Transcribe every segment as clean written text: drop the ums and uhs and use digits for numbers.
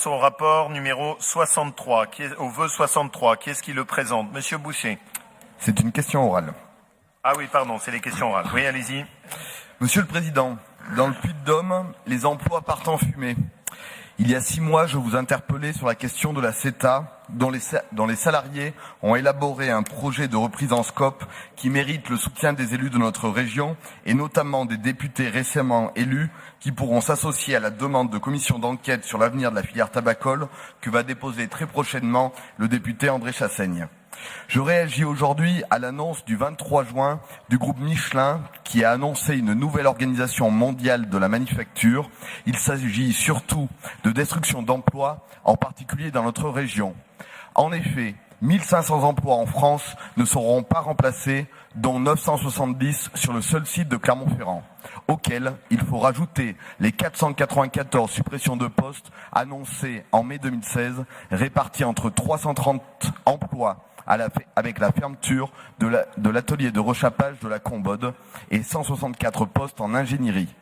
Au rapport numéro 63, au vœu 63, qui est-ce qui le présente? Monsieur Boucher. C'est une question orale. Ah oui, pardon, c'est les questions orales. Oui, allez-y. Monsieur le Président, dans le Puy-de-Dôme, les emplois partent en fumée. Il y a 6 mois, je vous interpellais sur la question de la CETA, dont les salariés ont élaboré un projet de reprise en scope qui mérite le soutien des élus de notre région et notamment des députés récemment élus qui pourront s'associer à la demande de commission d'enquête sur l'avenir de la filière tabacole que va déposer très prochainement le député André Chassaigne. Je réagis aujourd'hui à l'annonce du 23 juin du groupe Michelin qui a annoncé une nouvelle organisation mondiale de la manufacture. Il s'agit surtout de destruction d'emplois, en particulier dans notre région. En effet, 1500 emplois en France ne seront pas remplacés, dont 970 sur le seul site de Clermont-Ferrand, auquel il faut rajouter les 494 suppressions de postes annoncées en mai 2016, réparties entre 330 emplois avec la fermeture de l'atelier de rechappage de la Combode et 164 postes en ingénierie.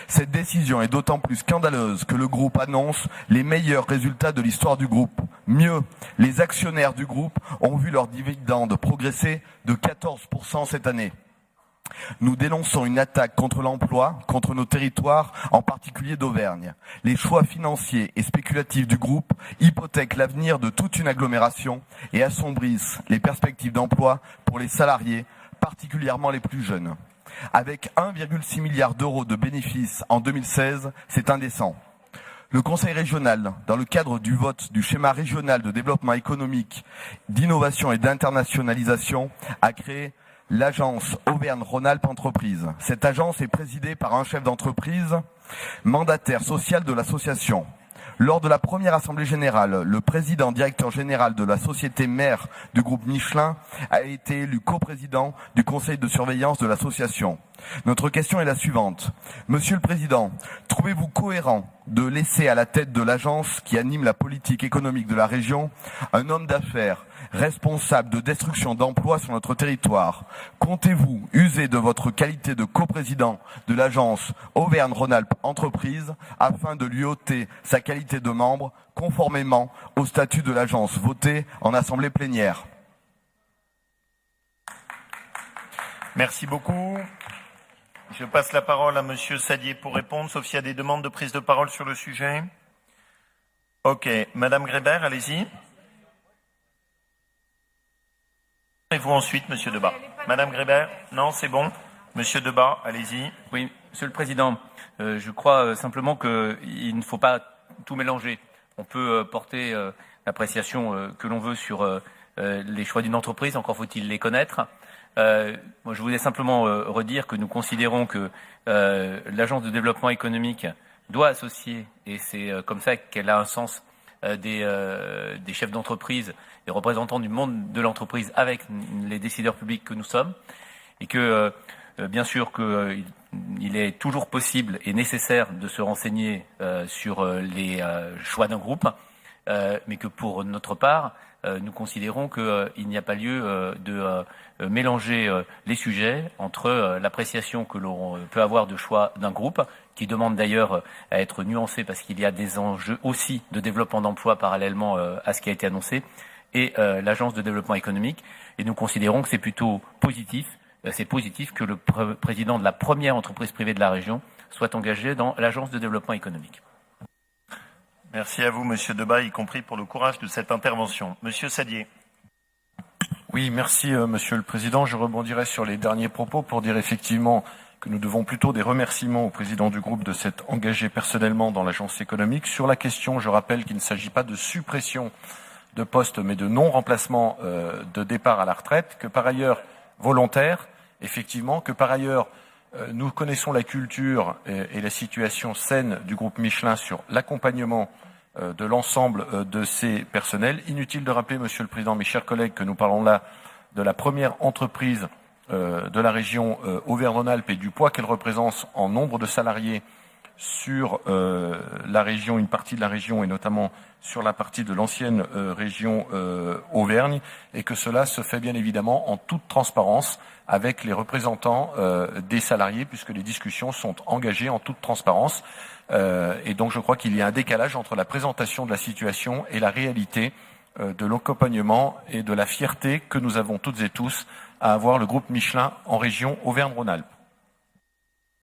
Cette décision est d'autant plus scandaleuse que le groupe annonce les meilleurs résultats de l'histoire du groupe. Mieux, les actionnaires du groupe ont vu leurs dividendes progresser de 14% cette année. Nous dénonçons une attaque contre l'emploi, contre nos territoires, en particulier d'Auvergne. Les choix financiers et spéculatifs du groupe hypothèquent l'avenir de toute une agglomération et assombrissent les perspectives d'emploi pour les salariés, particulièrement les plus jeunes. Avec 1,6 milliard d'euros de bénéfices en 2016, c'est indécent. Le Conseil régional, dans le cadre du vote du schéma régional de développement économique, d'innovation et d'internationalisation, a créé l'agence Auvergne-Rhône-Alpes Entreprises. Cette agence est présidée par un chef d'entreprise, mandataire social de l'association. Lors de la première assemblée générale, le président directeur général de la société mère du groupe Michelin a été élu coprésident du conseil de surveillance de l'association. Notre question est la suivante. Monsieur le Président, trouvez-vous cohérent de laisser à la tête de l'agence qui anime la politique économique de la région un homme d'affaires responsable de destruction d'emplois sur notre territoire? Comptez-vous user de votre qualité de coprésident de l'agence Auvergne-Rhône-Alpes Entreprises afin de lui ôter sa qualité de membre conformément au statut de l'agence voté en assemblée plénière? Merci beaucoup. Je passe la parole à Monsieur Sadier pour répondre, sauf s'il y a des demandes de prise de parole sur le sujet. Ok. Madame Grébert, allez-y. Et vous ensuite, Monsieur Debat. Madame Grébert, non, c'est bon. Monsieur Debat, allez-y. Oui, Monsieur le Président, je crois simplement qu'il ne faut pas tout mélanger. On peut porter l'appréciation que l'on veut sur les choix d'une entreprise, encore faut-il les connaître. Moi, je voulais simplement redire que nous considérons que l'agence de développement économique doit associer, et c'est comme ça qu'elle a un sens, des chefs d'entreprise, des représentants du monde de l'entreprise avec les décideurs publics que nous sommes, et que bien sûr qu'il est toujours possible et nécessaire de se renseigner sur les choix d'un groupe, mais que pour notre part, nous considérons qu'il n'y a pas lieu de mélanger les sujets entre l'appréciation que l'on peut avoir de choix d'un groupe, qui demande d'ailleurs à être nuancé parce qu'il y a des enjeux aussi de développement d'emploi parallèlement à ce qui a été annoncé, et l'agence de développement économique. Et nous considérons que c'est plutôt positif. C'est positif que le président de la première entreprise privée de la région soit engagé dans l'agence de développement économique. Merci à vous, Monsieur Debat, y compris pour le courage de cette intervention. Monsieur Sadier. Oui, merci, Monsieur le Président. Je rebondirai sur les derniers propos pour dire effectivement que nous devons plutôt des remerciements au président du groupe de s'être engagé personnellement dans l'agence économique. Sur la question, je rappelle qu'il ne s'agit pas de suppression de postes, mais de non-remplacement de départ à la retraite, que par ailleurs volontaire, effectivement, que par ailleurs nous connaissons la culture et la situation saine du groupe Michelin sur l'accompagnement de l'ensemble de ces personnels. Inutile de rappeler, Monsieur le Président, mes chers collègues, que nous parlons là de la première entreprise de la région Auvergne-Rhône-Alpes et du poids qu'elle représente en nombre de salariés sur la région, une partie de la région et notamment sur la partie de l'ancienne région Auvergne, et que cela se fait bien évidemment en toute transparence avec les représentants des salariés, puisque les discussions sont engagées en toute transparence. Et donc je crois qu'il y a un décalage entre la présentation de la situation et la réalité de l'accompagnement et de la fierté que nous avons toutes et tous à avoir le groupe Michelin en région Auvergne-Rhône-Alpes.